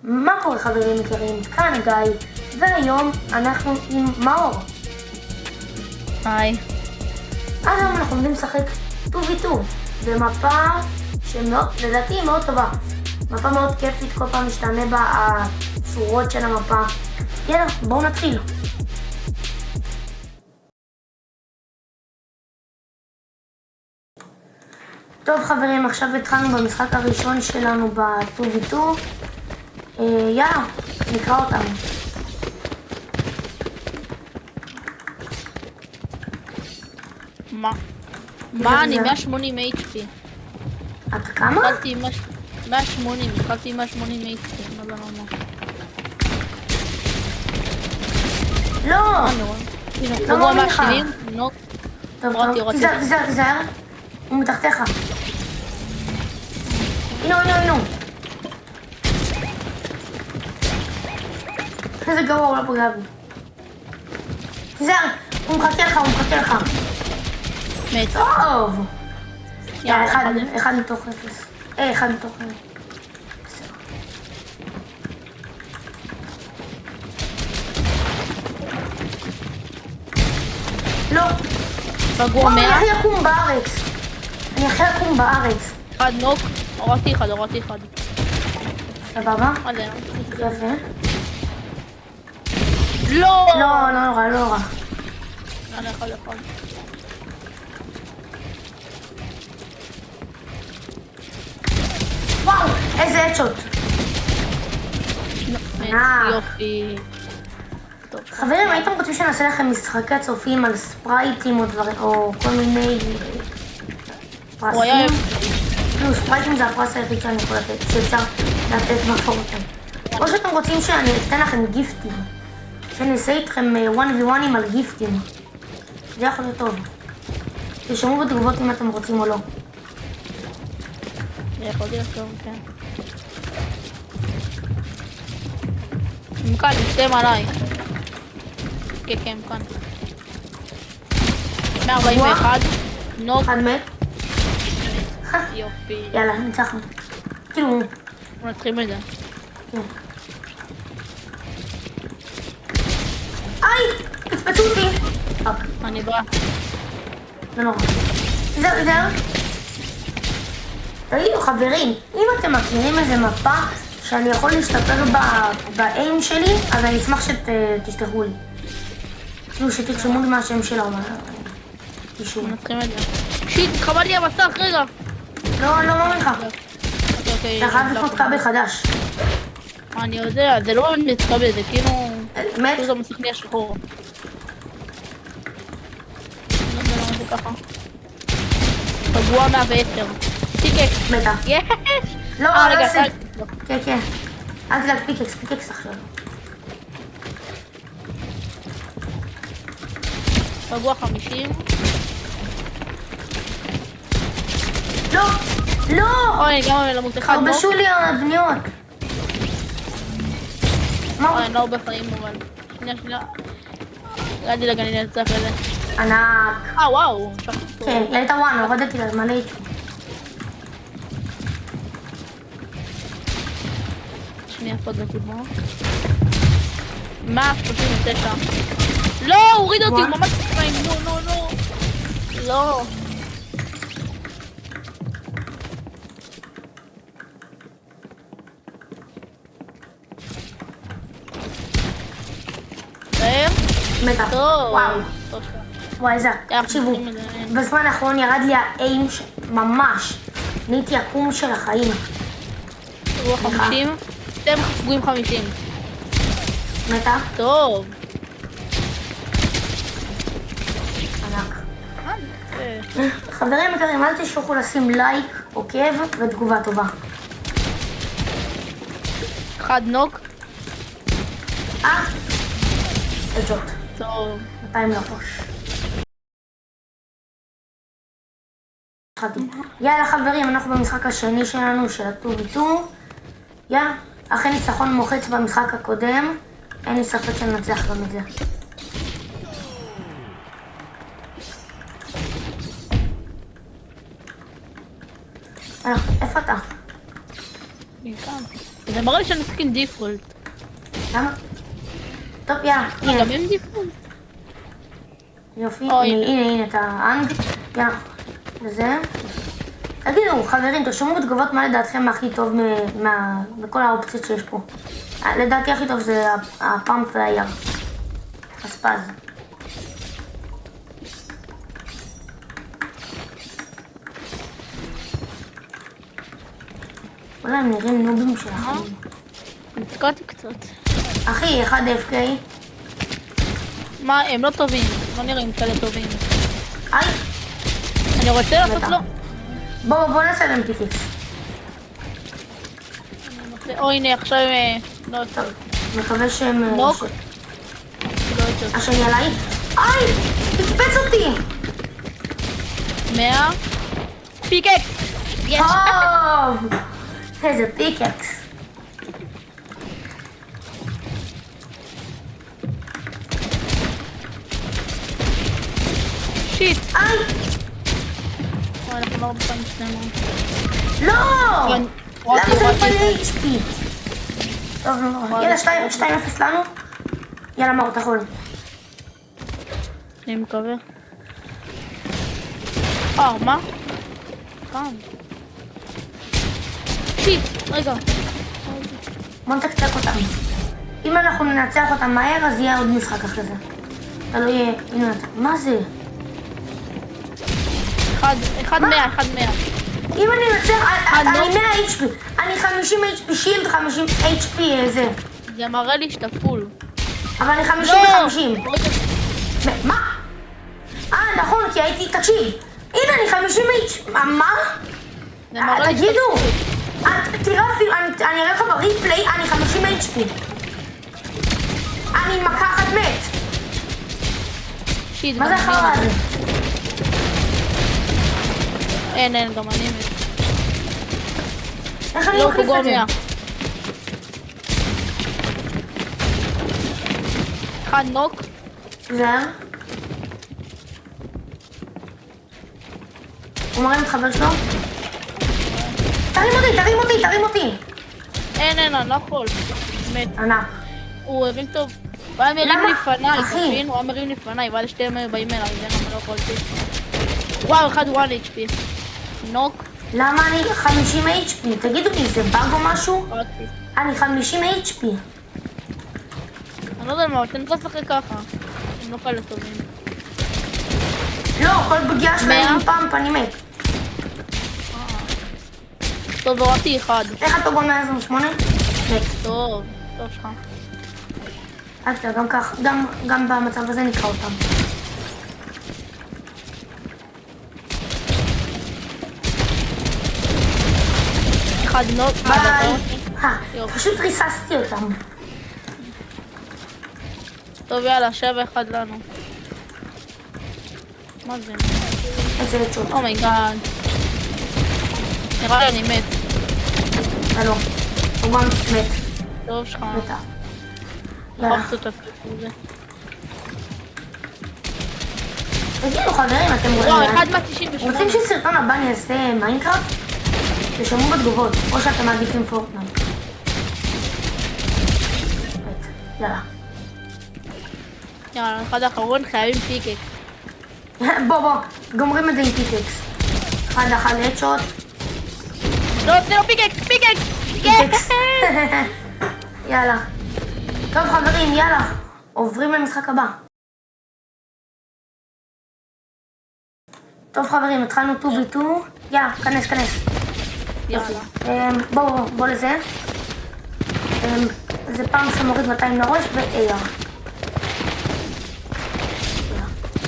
מה קורה חברים יקרים? כאן גיא, והיום אנחנו עם מאור. היי. היום אנחנו עומדים לשחק 2v2 במפה שלדעתי היא מאוד טובה. מפה מאוד כיפית, כל פעם משתנה בה הצורות של המפה. יאללה, בואו נתחיל. טוב חברים, עכשיו התחלנו במשחק הראשון שלנו ב-2v2. יאללה, נקרא אותם. מה? אני 180 HP. את כמה? התחלתי 180, התחלתי 180 HP, מה זה לא? לא! לא מאמין לך. טוב, תיזהר. הוא מתחתיך. הנה. איזה גרוע, הוא לא פגע בי. תיזהר, הוא מחכה לך. מת. טוב. יאללה, אחד מתוך 0. אחד מתוך 0. לא. פגוע 100. אני הכי אקום בארץ. אחד נוק. הורדתי אחד. סבבה? עליה. יפה. לא רע. אחד. וואו, איזה אדשוט. יופי. חברים, הייתם רוצים שנעשה לכם משחקי צופים על ספרייטים או דברים, או כל מיני פרסים? כאילו, ספרייטים זה הפרס היחיד שאני יכול לתת, שאפשר לתת בפורטים. או שאתם רוצים שאני אתן לכם גיפטים, שאני אעשה איתכם 1v1 על גיפטים. זה יכול להיות טוב. תשמעו בתגובות אם אתם רוצים או לא. זה יכול להיות טוב, כן. מכאן, נשתם עליי. כן, כאן. 141. נוק. אחד מת. יופי. יאללה, ניצחנו. כאילו... בוא נתחיל מזה. כן. איי! תצפצו אותי! אני בא. זה נורא. תיזהר. תגידו חברים, אם אתם מכירים איזה מפה שאני יכול להשתפר באיים שלי, אז אני אשמח שתשלחו לי. כאילו שתרשמו לי מה השם שלה או מה... תשאו. נתחיל מזה. שיט, חבל לי המסך, רגע. לא מאמין לך. אתה חייב לקנות כבל חדש. אני יודע, זה לא מתקבל, זה כאילו... מת? זה מסך לי השחור. לא יודע למה זה ככה. פגוע 110. פיקקס. מתה. יש! לא, רגע, כן. אל תדאג, פיקקס עכשיו. פגוע 50. לא! אוי, גם למות אחד נוק. הרבשו לי הבניות. אוי, אני לא הרבה חיים אבל. שנייה. ידעתי רגע, אני נצטרך לזה. ענק. וואו. כן, היא הייתה וואן, הורדתי לה מלא איתו. שנייה, פה בקיבור. 139. לא, הוריד אותי, הוא ממש צפיים. נו. לא. מתה. טוב. וואי, זה, תקשיבו, בזמן האחרון ירד לי האיים ממש. נהייתי עקום של החיים. פגוע 50. אתם פגועים 50. מתה? טוב. ענק. חברים יקרים, אל תשכחו לשים לייק, עוקב ותגובה טובה. אחד נוק. אג'ות. טוב. 200 לראש. יאללה חברים, אנחנו במשחק השני שלנו של ה-2v2. יאללה, אחרי ניצחון מוחץ במשחק הקודם, אין לי ספק שננצח גם את זה. איפה אתה? אני כאן. זה מראה לי שאני משחק עם דיפולט. למה? טוב, יאללה, הנה. גם עם דיפולט? יופי, אוי. הנה את האנג. יאללה, וזה. תגידו, חברים, תרשמו בתגובות מה לדעתכם הכי טוב מכל האופציות שיש פה. לדעתי הכי טוב זה הפאמפ והיער. הספז. אולי הם נראים נובים של החיים. נתקעתי קצת. אחי, 1 FK. מה, הם לא טובים, לא נראים כאלה טובים. היי, אני רוצה לעשות בטח. לו. בוא נעשה להם פיקיקס. או הנה עכשיו, לא טוב, טוב. מקווה שהם... נוק. השני עליי. היי, תקפץ אותי! 100. פיקקס! יש! טוב! איזה פיקקס. שיט! היי! וואי, אנחנו לא הרבה פעמים שנינו. לא! כן, למה זה רותי. מפנה HP? טוב, נו, יאללה, 2-0 לנו. יאללה, מאור, אתה יכול. אני מקווה. מה? כאן. שיט! רגע. בוא נתקתק אותם. אם אנחנו ננצח אותם מהר, אז יהיה עוד משחק אחרי זה. אתה לא יהיה... הנה, מה זה? 1-100. אם אני ננצח... אני לא. 100 HP. אני 50 HP שילד, 50 HP זה. זה מראה לי שאתה פול. אבל אני 50 לא! ו50. מה? נכון, כי הייתי... תקשיב. הנה, אני 50 HP. מה? זה מראה לי שאתה תגידו. פול. תראה אפילו, אני אראה לך בריפליי, אני 50 HP. אני עם מכה אחת מת. שיט, מה גם זה אני החרא הזה? אין, גם אני מת. איך אני לא, מחליף את זה? קוגומיה. 1 נוק. תיזהר. הוא מרים את חבר שלו? תרים אותי! אין, אני לא יכול. מת. ענק. הוא הרים טוב. הוא היה מרים למה? לפניי, אחי. תבין? הוא היה מרים לפניי, ואז שתיהם היו באים אליי, זה למה לא יכולתי. וואו, 1 HP. נוק. למה אני 50 HP? תגידו לי, זה באג או משהו? קראתי. אני 50 HP. אני לא יודע מה, תן לך לשחק ככה. הם לא כאלה טובים. לא, כל פגיעה שלהם 100? עם פאמפ, אני מת. טוב, הורדתי 1. איך אתה גול 128? מת. טוב שלך. אל תדאג, גם כך, גם במצב הזה נקרא אותם. אחד נוק. ביי. פשוט ריססתי אותם. טוב, יאללה, 7-1 לנו. מה זה? איזה שוט. אומייגאד. נראה לי אני מת. לא. הוא גם מת. טוב שלך. מתה. יאללה. פחת את זה. תגידו חברים, אתם וואו, רוצים 1-98. שסרטון הבא אני אעשה מיינקראפט? תשמעו בתגובות, או שאתם מעדיפים פורטנייט. יאללה. יאללה, אחד האחרון חייבים פיקקס. בוא, גומרים את זה עם פיקקס. 1-1 הדשוט. לא, זה לא פיקקס! פיקקס. יאללה. טוב חברים, יאללה. עוברים למשחק הבא. טוב חברים, התחלנו 2v2. יאללה, כנס. יאללה. בוא לזה. זה פעם שמוריד 200 לראש ו-AR.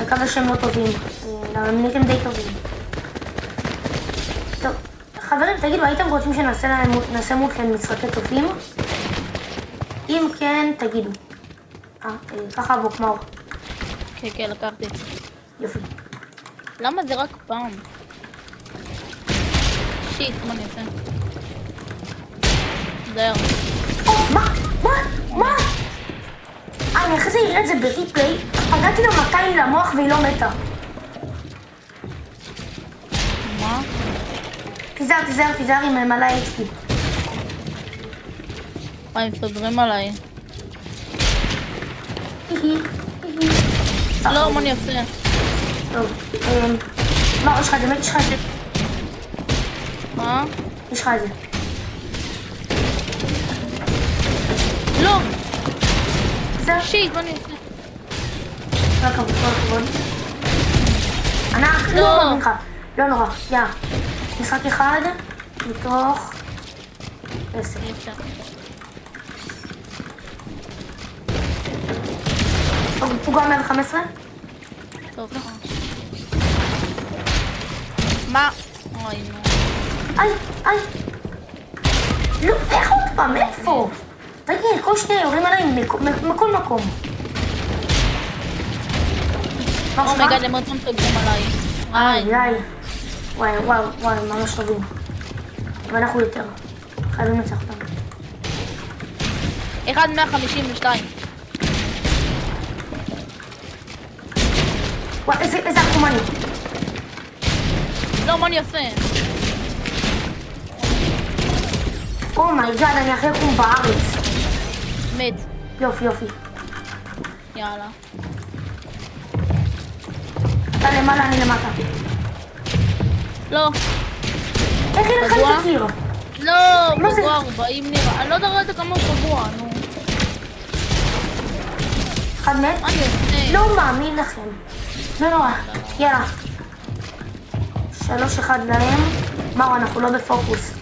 מקווה שהם לא טובים. הם נראים די טובים. טוב, חברים, תגידו, הייתם רוצים שנעשה מולכם משחקי צופים? אם כן, תגידו. ככה בוק מאור. כן, לקחתי. יופי. למה זה רק פעם? שיט, מה אני עושה? זהר. מה? אני אחרי זה אראה את זה בריפליי, פגעתי לה 200 למוח והיא לא מתה. מה? תיזהר עם מלא HP. הם מסדרים עליי. לא, מה אני אעשה? טוב, מה, יש לך את זה? יש לך את זה? מה? יש לך את זה. לא! זה? שיט, מה אני אעשה? כל הכבוד, כל הכבוד. ענק, לא. לא מאמין לך. לא נורא, יאללה. משחק אחד מתוך 10. הוא גם 115? טוב. מה? אוי, נו. איי, איי. לא, איך עוד פעם? איפה? תגיד, כל שנייה יורים עליי מכל מקום. אומייגאד, הם עוד פעם סוגרים עליי. איי. וואי, ממש טובים. אבל אנחנו יותר. חייבים לצח אותם. 1,152. וואי, איזה עקומני. לא, מה אני אעשה? אומייגאד, אני הכי עקום בארץ. מת. יופי. יאללה. אתה למעלה, אני למטה. לא. איך אין לך פגוע? את הקיר? לא, מה זה? פגוע 40 נראה. אני לא יודעת כמה הוא פגוע, נו. אחד מת? מה אני אעשה? לא מאמין לכם. לא נורא. יאללה. 3-1 להם. מאו, אנחנו לא בפוקוס.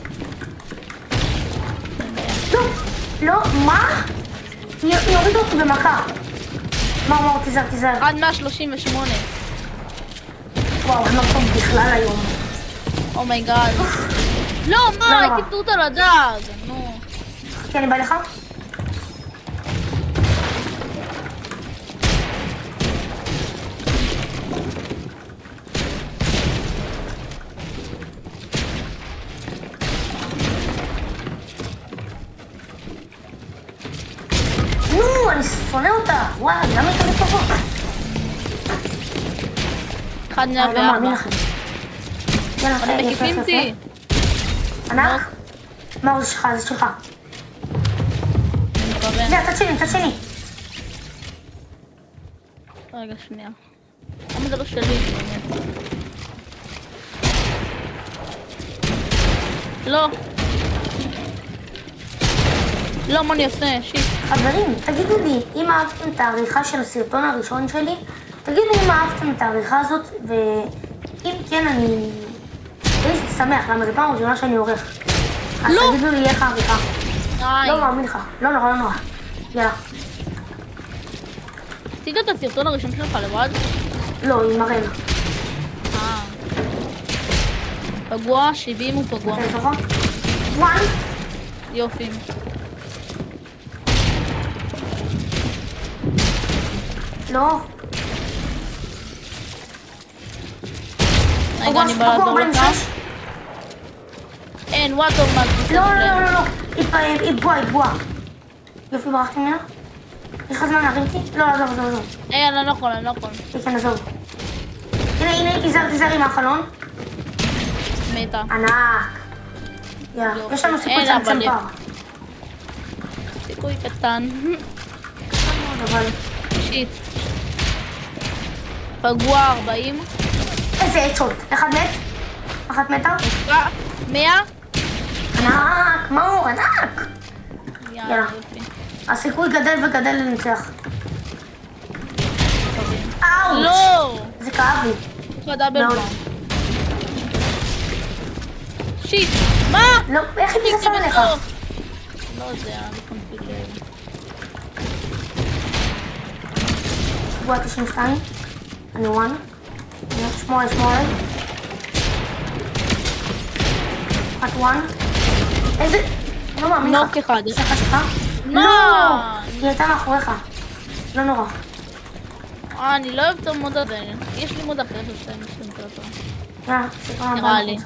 לא, מה? יורידו אותי במכה. מאו, תיזהר. 1,138. וואו, אני לא טוב בכלל היום. אומייגאד. לא, מה? לא. הייתי פתות על הדג. נו. חכה, אני בא לך? נו, אני שונא אותה. וואי, למה היא כזה טובה? אני לא מאמין 1,104. לכם. יאללה, אבל הם מקיפים אותי. ענק? מה זה שלך? זה שלך. אני מקווה. זה, צד שני. רגע, שנייה. למה זה לא שלי, באמת? לא. לא, מה אני אעשה? שיט. חברים, תגידו לי, אם אהבתם את העריכה של הסרטון הראשון שלי, תגידו אם אהבתם את העריכה הזאת, ואם כן, אני הייתי שמח, למה זה פעם ראשונה שאני עורך. אז לא. תגידו לי איך העריכה. איי. לא מאמין לך. לא נורא. יאללה. עשית את הסרטון הראשון שלך לבד? לא, עם הרנה. פגוע, 70 הוא פגוע. אתה זוכר? וואן. יופי. לא. רגע, אני בא לעזור לך. אין, וואטור מה. לא. היא פגועה. יופי, ברחתי ממנה. יש לך זמן להרים אותי? לא, עזוב. היי, אני לא יכול. כן, עזוב. הנה, תיזהר עם החלון. מתה. ענק. יאללה, יופי. יש לנו סיכוי אין, צמצם אבל- פער. סיכוי קטן. אבל... שיט. פגוע 40. איזה אצ'ות. אחד מת? אחת מתה? 100? ענק, מאור, ענק. יאללה, יאללה. יופי. הסיכוי גדל לנצח. אאוץ'. לא! זה כאב לי. יש לך דאבל מאוד. פעם. שיט! מה? לא, איך היא נכנסה עליך? לא יודע, אני שמתי לב. בועה 92. אני וואן. שמור עליי. אחת וואן. איזה... לא מאמין לך. נוק אחד. שלך? מה? לא! היא הייתה מאחוריך. לא נורא. אני לא אוהב את המוד הזה. יש לי מוד אחר שאני משתמש אותו. יאללה, סרטון הבא. נראה לי.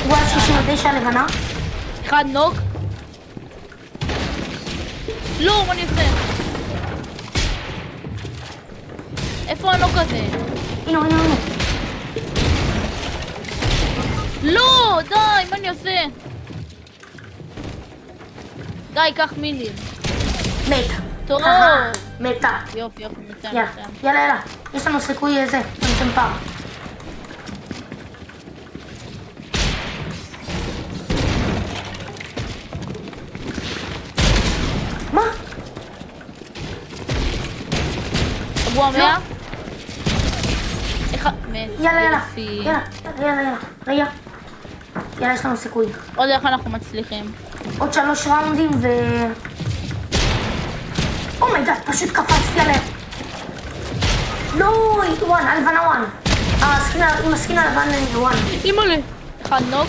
בועה 69 לבנה. אחד נוק. לא, מה אני עושה? איפה הנוק הזה? הנה. לא, די, מה אני עושה? גיא, קח מילים. מתה. טוב. מתה. יופי, מצוין, יאללה, מצוין. יאללה. יש לנו סיכוי איזה, צמצם פעם. מה? שבוע 100? אחד, מת. יאללה, יופי. יאללה. רגע. יאללה, יש לנו סיכוי. עוד איך אנחנו מצליחים. עוד 3 ראונדים ו... אומייגאד, פשוט קפצתי עליהם. לא, וואן, הלבנה וואן. עם הסקין הלבן וואן. אימא'לה. אחד נוק.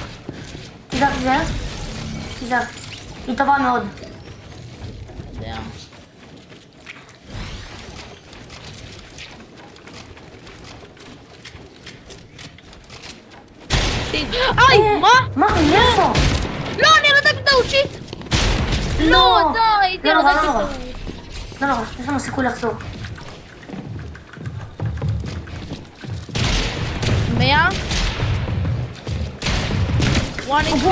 תיזהר. היא טובה מאוד. יודע. איי, מה? מה? מאיפה? לא, אני רדקתי טעות, שיט! לא, די, הייתי לא רדקתי נורא. טעות. לא נורא, יש לנו סיכוי לחזור. 100? 1 HP?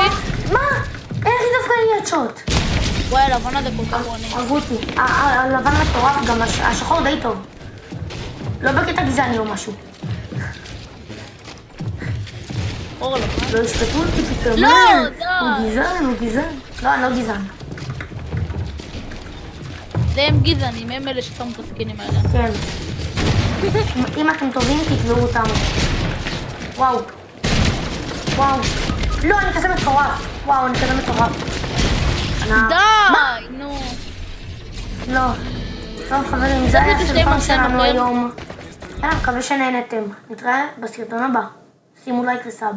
מה? איך היא דווקא לי הדשוט? וואי, הלבן הזה כל כך רוני. הרגו אותי. הלבן מטורף, גם השחור די טוב. לא בקטע גזעני או משהו. אור לבן. לא ישפטו אותי פתאום. לא, די. הוא גזען. לא, אני לא גזען. זה הם גזענים, הם אלה ששמו את הסקינים האלה. כן. אם אתם טובים, תקבעו אותנו. וואו. לא, אני כזה מטורף. די, נו. לא. טוב חברים, זה היה שתי הסרטון מרצים שלנו אחר. היום. יאללה, מקווה שנהנתם. נתראה בסרטון הבא. שימו לייק וסאב.